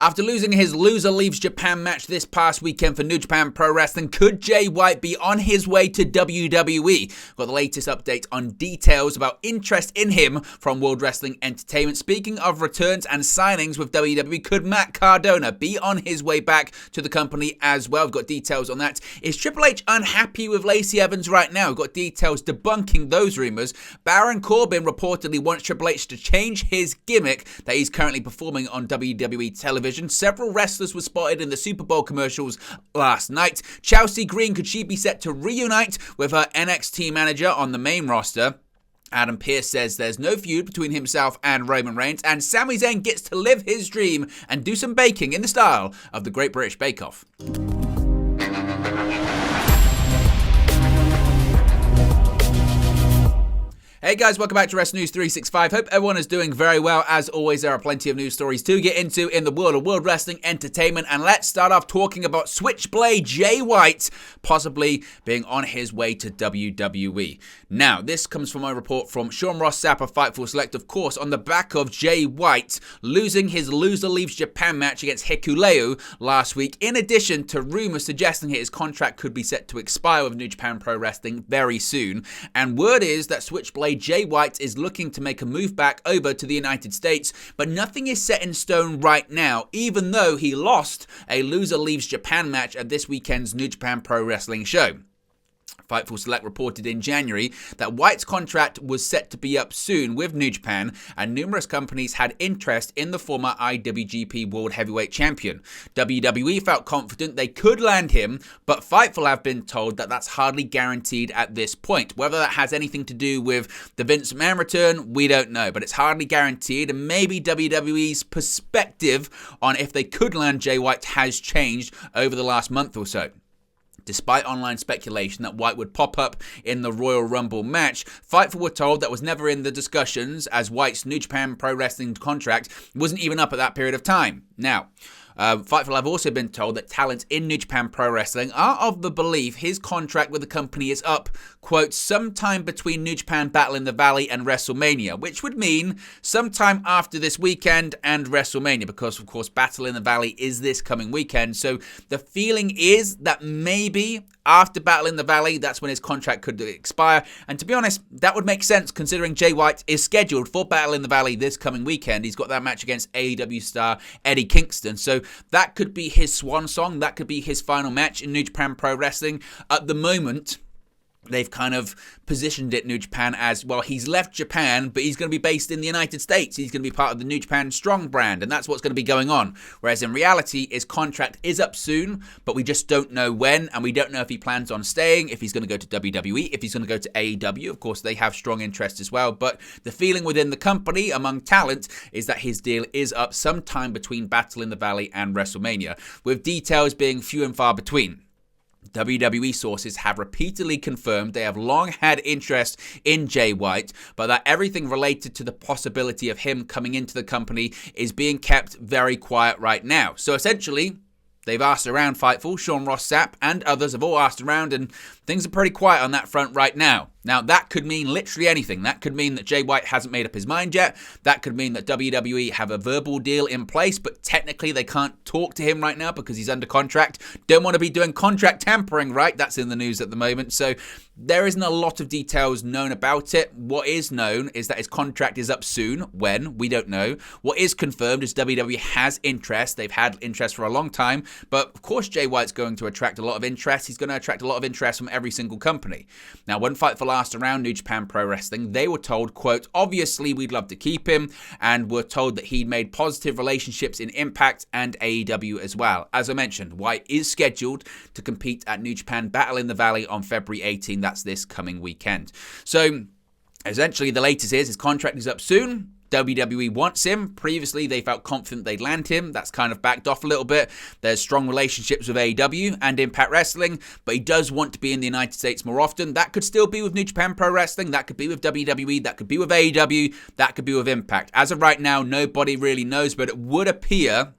After losing his Loser Leaves Japan match this past weekend for New Japan Pro Wrestling, could Jay White be on his way to WWE? Got the latest update on details about interest in him from World Wrestling Entertainment. Speaking of returns and signings with WWE, could Matt Cardona be on his way back to the company as well? We've got details on that. Is Triple H unhappy with Lacey Evans right now? We've got details debunking those rumours. Baron Corbin reportedly wants Triple H to change his gimmick that he's currently performing on WWE television. Several wrestlers were spotted in the Super Bowl commercials last night. Chelsea Green, could she be set to reunite with her NXT manager on the main roster? Adam Pearce says there's no feud between himself and Roman Reigns, and Sami Zayn gets to live his dream and do some baking in the style of the Great British Bake Off. Hey guys, welcome back to Wrestling News 365. Hope everyone is doing very well. As always, there are plenty of news stories to get into in the world of World Wrestling Entertainment. And let's start off talking about Switchblade Jay White possibly being on his way to WWE. Now, this comes from a report from Sean Ross Sapp of Fightful Select, of course, on the back of Jay White losing his Loser Leaves Japan match against Hikuleo last week, in addition to rumors suggesting his contract could be set to expire with New Japan Pro Wrestling very soon. And word is that Switchblade Jay White is looking to make a move back over to the United States, but nothing is set in stone right now, even though he lost a Loser Leaves Japan match at this weekend's New Japan Pro Wrestling show. Fightful Select reported in January that White's contract was set to be up soon with New Japan, and numerous companies had interest in the former IWGP World Heavyweight Champion. WWE felt confident they could land him, but Fightful have been told that that's hardly guaranteed at this point. Whether that has anything to do with the Vince McMahon return, we don't know, but it's hardly guaranteed, and maybe WWE's perspective on if they could land Jay White has changed over the last month or so. Despite online speculation that White would pop up in the Royal Rumble match, Fightful were told that was never in the discussions, as White's New Japan Pro Wrestling contract wasn't even up at that period of time. Now, Fightful have also been told that talent in New Japan Pro Wrestling are of the belief his contract with the company is up, quote, sometime between New Japan Battle in the Valley and WrestleMania, which would mean sometime after this weekend and WrestleMania, because, of course, Battle in the Valley is this coming weekend. So the feeling is that maybe after Battle in the Valley, that's when his contract could expire. And to be honest, that would make sense considering Jay White is scheduled for Battle in the Valley this coming weekend. He's got that match against AEW star Eddie Kingston. So that could be his swan song. That could be his final match in New Japan Pro Wrestling. At the moment, they've kind of positioned it, New Japan, as, well, he's left Japan, but he's going to be based in the United States. He's going to be part of the New Japan Strong brand, and that's what's going to be going on. Whereas in reality, his contract is up soon, but we just don't know when, and we don't know if he plans on staying, if he's going to go to WWE, if he's going to go to AEW. Of course, they have strong interest as well, but the feeling within the company, among talent, is that his deal is up sometime between Battle in the Valley and WrestleMania, with details being few and far between. WWE sources have repeatedly confirmed they have long had interest in Jay White, but that everything related to the possibility of him coming into the company is being kept very quiet right now. So essentially, they've asked around Fightful, Sean Ross Sapp and others have all asked around, and things are pretty quiet on that front right now. Now, that could mean literally anything. That could mean that Jay White hasn't made up his mind yet. That could mean that WWE have a verbal deal in place, but technically they can't talk to him right now because he's under contract. Don't want to be doing contract tampering, right? That's in the news at the moment. So there isn't a lot of details known about it. What is known is that his contract is up soon. When? We don't know. What is confirmed is WWE has interest. They've had interest for a long time. But of course, Jay White's going to attract a lot of interest. He's going to attract a lot of interest from every single company. Now, when Fightful asked around New Japan Pro Wrestling, they were told, quote, obviously we'd love to keep him, and were told that he'd made positive relationships in Impact and AEW as well. As I mentioned, White is scheduled to compete at New Japan Battle in the Valley on February 18. That's this coming weekend. So essentially the latest is his contract is up soon. WWE wants him. Previously, they felt confident they'd land him. That's kind of backed off a little bit. There's strong relationships with AEW and Impact Wrestling, but he does want to be in the United States more often. That could still be with New Japan Pro Wrestling. That could be with WWE. That could be with AEW. That could be with Impact. As of right now, nobody really knows, but it would appear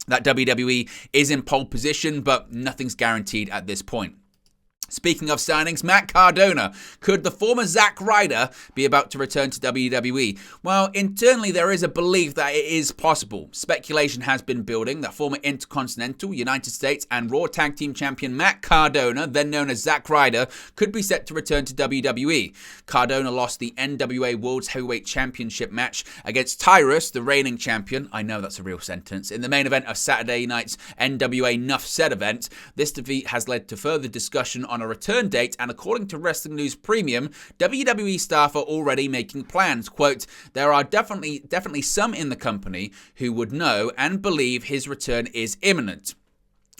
that WWE is in pole position, but nothing's guaranteed at this point. Speaking of signings, Matt Cardona. Could the former Zack Ryder be about to return to WWE? Well, internally there is a belief that it is possible. Speculation has been building that former Intercontinental, United States and Raw Tag Team Champion Matt Cardona, then known as Zack Ryder, could be set to return to WWE. Cardona lost the NWA World's Heavyweight Championship match against Tyrus, the reigning champion. I know that's a real sentence. In the main event of Saturday night's NWA Nuff Said event. This defeat has led to further discussion on a return date, and according to Wrestling News Premium, WWE staff are already making plans. Quote, there are definitely some in the company who would know and believe his return is imminent.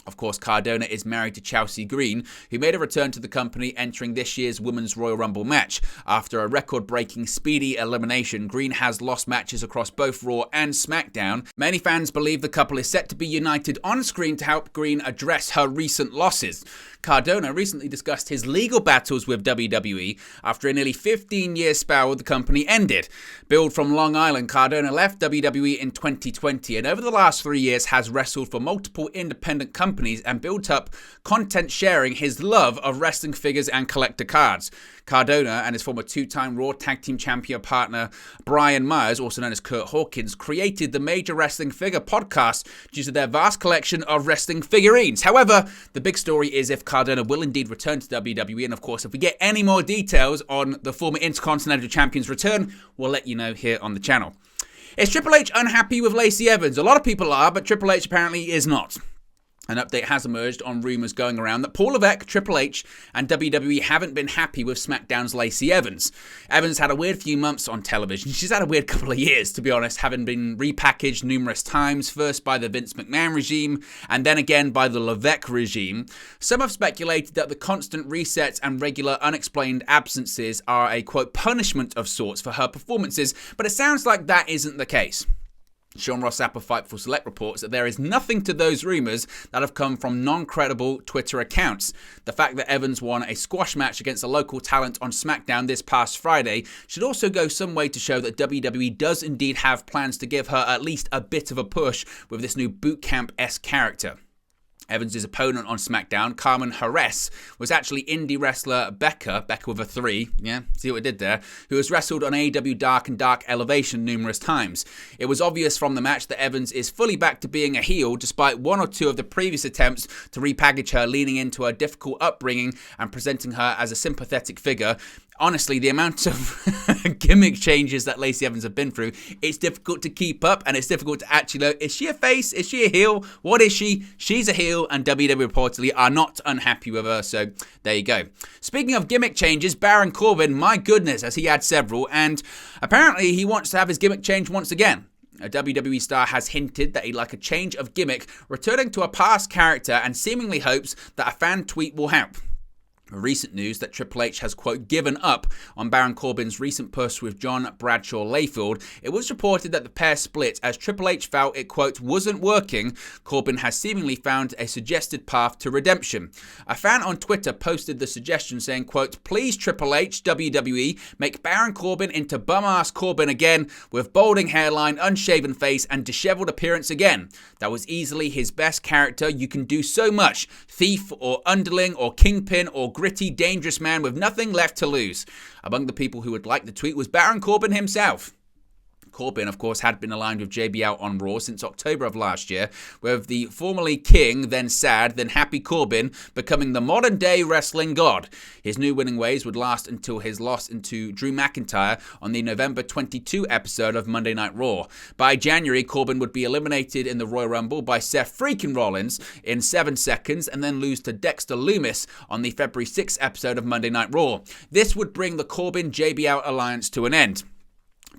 Of course, Cardona is married to Chelsea Green, who made a return to the company entering this year's Women's Royal Rumble match. After a record-breaking speedy elimination, Green has lost matches across both Raw and SmackDown. Many fans believe the couple is set to be united on screen to help Green address her recent losses. Cardona recently discussed his legal battles with WWE after a nearly 15-year spell with the company ended. Billed from Long Island, Cardona left WWE in 2020 and over the last 3 years has wrestled for multiple independent companies and built up content sharing his love of wrestling figures and collector cards. Cardona and his former two-time Raw Tag Team Champion partner Brian Myers, also known as Kurt Hawkins, created the Major Wrestling Figure podcast due to their vast collection of wrestling figurines. However, the big story is if Cardona will indeed return to WWE, and of course, if we get any more details on the former Intercontinental Champion's return, we'll let you know here on the channel. Is Triple H unhappy with Lacey Evans? A lot of people are, but Triple H apparently is not. An update has emerged on rumours going around that Paul Levesque, Triple H, and WWE haven't been happy with SmackDown's Lacey Evans. Evans had a weird few months on television. She's had a weird couple of years, to be honest, having been repackaged numerous times, first by the Vince McMahon regime, and then again by the Levesque regime. Some have speculated that the constant resets and regular unexplained absences are a, quote, punishment of sorts for her performances, but it sounds like that isn't the case. Sean Ross Sapp of Fightful Select reports that there is nothing to those rumours that have come from non-credible Twitter accounts. The fact that Evans won a squash match against a local talent on SmackDown this past Friday should also go some way to show that WWE does indeed have plans to give her at least a bit of a push with this new boot camp-esque character. Evans' opponent on SmackDown, Carmen Jerez, was actually indie wrestler Becca with a 3, yeah, see what I did there, who has wrestled on AEW Dark and Dark Elevation numerous times. It was obvious from the match that Evans is fully back to being a heel, despite one or two of the previous attempts to repackage her, leaning into her difficult upbringing and presenting her as a sympathetic figure. Honestly, the amount of gimmick changes that Lacey Evans have been through, it's difficult to keep up, and it's difficult to actually know, is she a face? Is she a heel? What is she? She's a heel, and WWE reportedly are not unhappy with her, so there you go. Speaking of gimmick changes, Baron Corbin, my goodness, has he had several, and apparently he wants to have his gimmick change once again. A WWE star has hinted that he'd like a change of gimmick, returning to a past character, and seemingly hopes that a fan tweet will help. Recent news that Triple H has, quote, given up on Baron Corbin's recent push with John Bradshaw Layfield. It was reported that the pair split as Triple H felt it, quote, wasn't working. Corbin has seemingly found a suggested path to redemption. A fan on Twitter posted the suggestion saying, quote, please Triple H, WWE, make Baron Corbin into bum-ass Corbin again with balding hairline, unshaven face and disheveled appearance again. That was easily his best character. You can do so much. Thief or underling or kingpin or gritty, dangerous man with nothing left to lose. Among the people who would like the tweet was Baron Corbin himself. Corbin, of course, had been aligned with JBL on Raw since October of last year, with the formerly King, then sad, then happy Corbin becoming the modern-day wrestling god. His new winning ways would last until his loss to Drew McIntyre on the November 22 episode of Monday Night Raw. By January, Corbin would be eliminated in the Royal Rumble by Seth freaking Rollins in 7 seconds and then lose to Dexter Lumis on the February 6 episode of Monday Night Raw. This would bring the Corbin-JBL alliance to an end.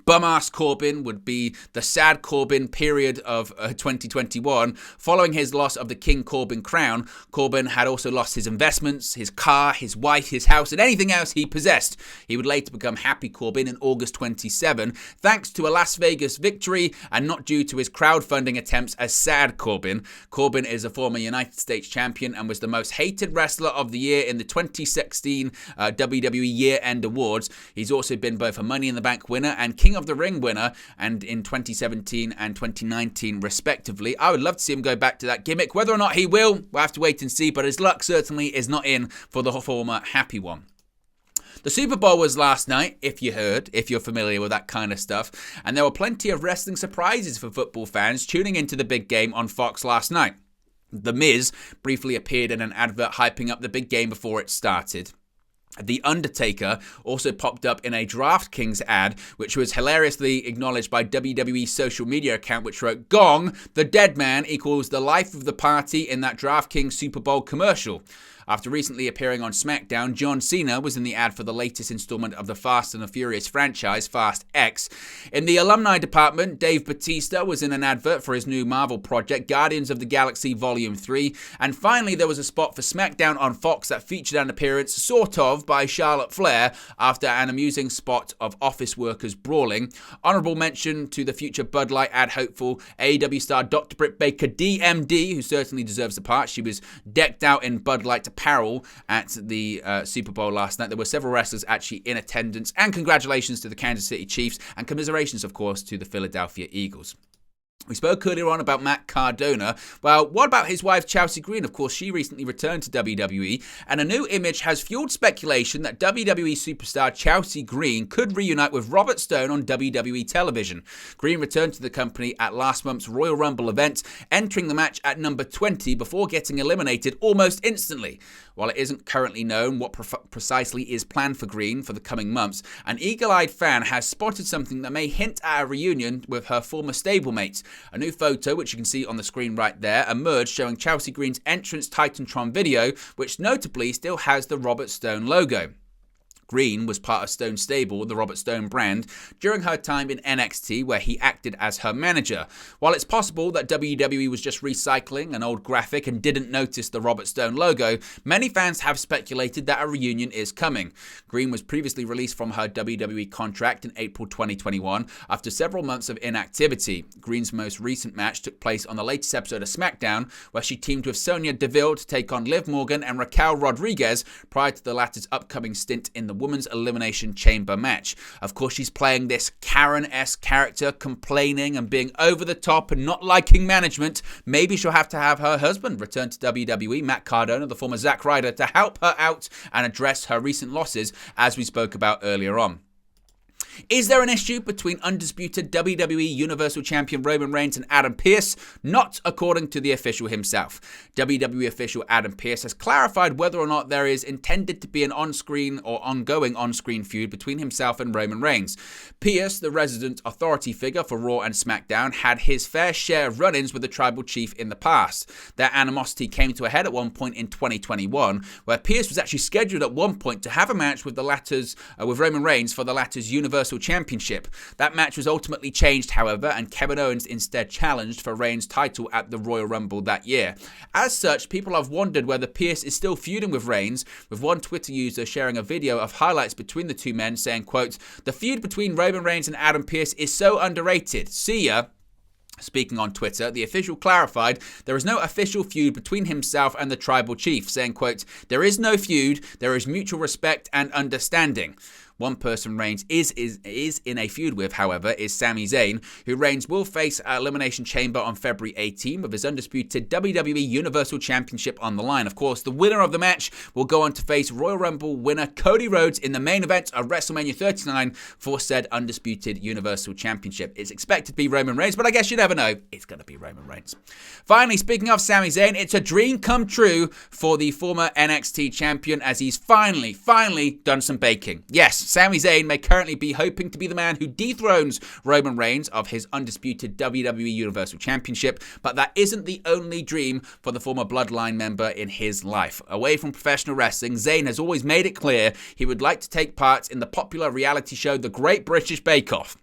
Bum-ass Corbin would be the sad Corbin period of 2021. Following his loss of the King Corbin crown, Corbin had also lost his investments, his car, his wife, his house, and anything else he possessed. He would later become Happy Corbin in August 27, thanks to a Las Vegas victory and not due to his crowdfunding attempts as Sad Corbin. Corbin is a former United States champion and was the most hated wrestler of the year in the 2016 WWE Year End Awards. He's also been both a Money in the Bank winner and King King of the Ring winner, and in 2017 and 2019 respectively. I would love to see him go back to that gimmick. Whether or not he will, we'll have to wait and see, but his luck certainly is not in for the former happy one. The Super Bowl was last night, if you're familiar with that kind of stuff, and there were plenty of wrestling surprises for football fans tuning into the big game on Fox last night. The Miz briefly appeared in an advert hyping up the big game before it started. The Undertaker also popped up in a DraftKings ad, which was hilariously acknowledged by WWE's social media account, which wrote, "Gong, the dead man equals the life of the party in that DraftKings Super Bowl commercial." After recently appearing on SmackDown, John Cena was in the ad for the latest installment of the Fast and the Furious franchise, Fast X. In the alumni department, Dave Bautista was in an advert for his new Marvel project, Guardians of the Galaxy Volume 3. And finally, there was a spot for SmackDown on Fox that featured an appearance, sort of, by Charlotte Flair after an amusing spot of office workers brawling. Honorable mention to the future Bud Light ad hopeful AEW star Dr. Britt Baker, DMD, who certainly deserves the part. She was decked out in Bud Light apparel at the Super Bowl last night. There were several wrestlers actually in attendance, and congratulations to the Kansas City Chiefs, and commiserations, of course, to the Philadelphia Eagles. We spoke earlier on about Matt Cardona. Well, what about his wife Chelsea Green? Of course, she recently returned to WWE, and a new image has fueled speculation that WWE superstar Chelsea Green could reunite with Robert Stone on WWE television. Green returned to the company at last month's Royal Rumble event, entering the match at number 20 before getting eliminated almost instantly. While it isn't currently known what precisely is planned for Green for the coming months, an eagle-eyed fan has spotted something that may hint at a reunion with her former stablemates. A new photo, which you can see on the screen right there, emerged showing Chelsea Green's entrance Titantron video, which notably still has the Robert Stone logo. Green was part of Stone's stable, the Robert Stone brand, during her time in NXT, where he acted as her manager. While it's possible that WWE was just recycling an old graphic and didn't notice the Robert Stone logo, many fans have speculated that a reunion is coming. Green was previously released from her WWE contract in April 2021 after several months of inactivity. Green's most recent match took place on the latest episode of SmackDown, where she teamed with Sonya Deville to take on Liv Morgan and Raquel Rodriguez prior to the latter's upcoming stint in the Women's Elimination Chamber match. Of course, she's playing this Karen-esque character, complaining and being over the top and not liking management. Maybe she'll have to have her husband return to WWE, Matt Cardona, the former Zack Ryder, to help her out and address her recent losses, as we spoke about earlier on. Is there an issue between undisputed WWE Universal Champion Roman Reigns and Adam Pearce? Not according to the official himself. WWE official Adam Pearce has clarified whether or not there is intended to be an on-screen or ongoing on-screen feud between himself and Roman Reigns. Pearce, the resident authority figure for Raw and SmackDown, had his fair share of run-ins with the tribal chief in the past. Their animosity came to a head at one point in 2021, where Pearce was actually scheduled at one point to have a match with with Roman Reigns for the latter's Universal Championship. That match was ultimately changed, however, and Kevin Owens instead challenged for Reigns' title at the Royal Rumble that year. As such, people have wondered whether Pearce is still feuding with Reigns, with one Twitter user sharing a video of highlights between the two men saying, quote, "The feud between Roman Reigns and Adam Pearce is so underrated. See ya." Speaking on Twitter, the official clarified there is no official feud between himself and the tribal chief, saying, quote, "There is no feud, there is mutual respect and understanding." One person Reigns is in a feud with, however, is Sami Zayn, who Reigns will face at Elimination Chamber on February 18 with his undisputed WWE Universal Championship on the line. Of course, the winner of the match will go on to face Royal Rumble winner Cody Rhodes in the main event of WrestleMania 39 for said undisputed Universal Championship. It's expected to be Roman Reigns, but I guess you never know. It's going to be Roman Reigns. Finally, speaking of Sami Zayn, it's a dream come true for the former NXT champion as he's finally done some baking. Yes, Sami Zayn may currently be hoping to be the man who dethrones Roman Reigns of his undisputed WWE Universal Championship, but that isn't the only dream for the former Bloodline member in his life. Away from professional wrestling, Zayn has always made it clear he would like to take part in the popular reality show The Great British Bake Off.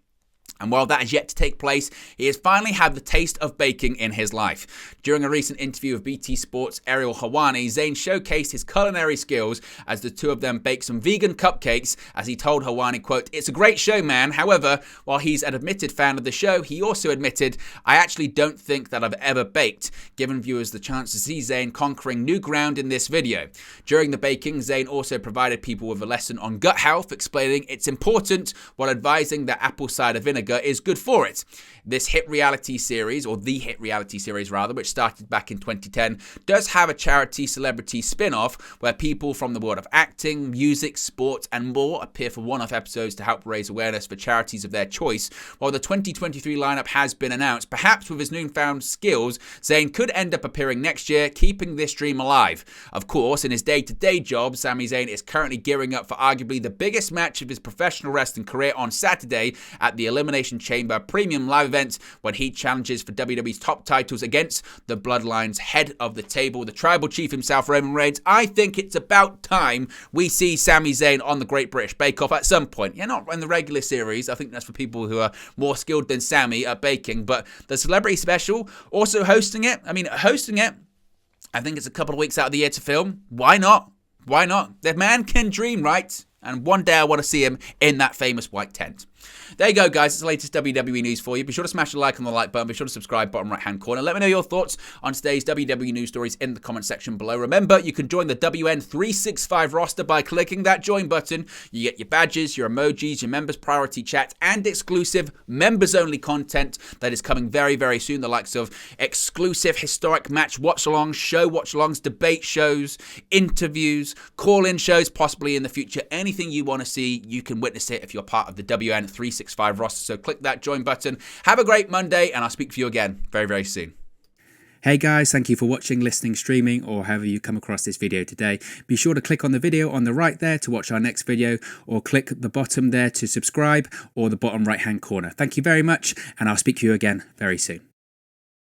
And while that has yet to take place, he has finally had the taste of baking in his life. During a recent interview with BT Sports' Ariel Helwani, Zayn showcased his culinary skills as the two of them baked some vegan cupcakes, as he told Helwani, quote, "It's a great show, man. However, while he's an admitted fan of the show, he also admitted, I actually don't think that I've ever baked," giving viewers the chance to see Zayn conquering new ground in this video. During the baking, Zayn also provided people with a lesson on gut health, explaining it's important while advising that apple cider vinegar is good for it. This hit reality series, or the hit reality series rather, which started back in 2010, does have a charity celebrity spin-off where people from the world of acting, music, sports and more appear for one-off episodes to help raise awareness for charities of their choice. While the 2023 lineup has been announced, perhaps with his newfound skills, Zayn could end up appearing next year, keeping this dream alive. Of course, in his day-to-day job, Sami Zayn is currently gearing up for arguably the biggest match of his professional wrestling career on Saturday at the Elimination Chamber Premium Live event, when he challenges for WWE's top titles against the Bloodline's head of the table, the tribal chief himself, Roman Reigns. I think it's about time we see Sami Zayn on the Great British Bake Off at some point. Yeah, not in the regular series. I think that's for people who are more skilled than Sami at baking. But the celebrity special, also hosting it. I think it's a couple of weeks out of the year to film. Why not? Why not? The man can dream, right? And one day I want to see him in that famous white tent. There you go, guys. It's the latest WWE news for you. Be sure to smash the like on the like button. Be sure to subscribe, bottom right-hand corner. Let me know your thoughts on today's WWE news stories in the comment section below. Remember, you can join the WN365 roster by clicking that join button. You get your badges, your emojis, your members priority chat, and exclusive members-only content that is coming very, very soon. The likes of exclusive historic match watch-alongs, show watch-alongs, debate shows, interviews, call-in shows, possibly in the future. Anything you want to see, you can witness it if you're part of the WN365 roster. So click that join button. Have a great Monday, and I'll speak to you again very, very soon. Hey guys, thank you for watching, listening, streaming, or however you come across this video today. Be sure to click on the video on the right there to watch our next video, or click the bottom there to subscribe, or the bottom right hand corner. Thank you very much, and I'll speak to you again very soon.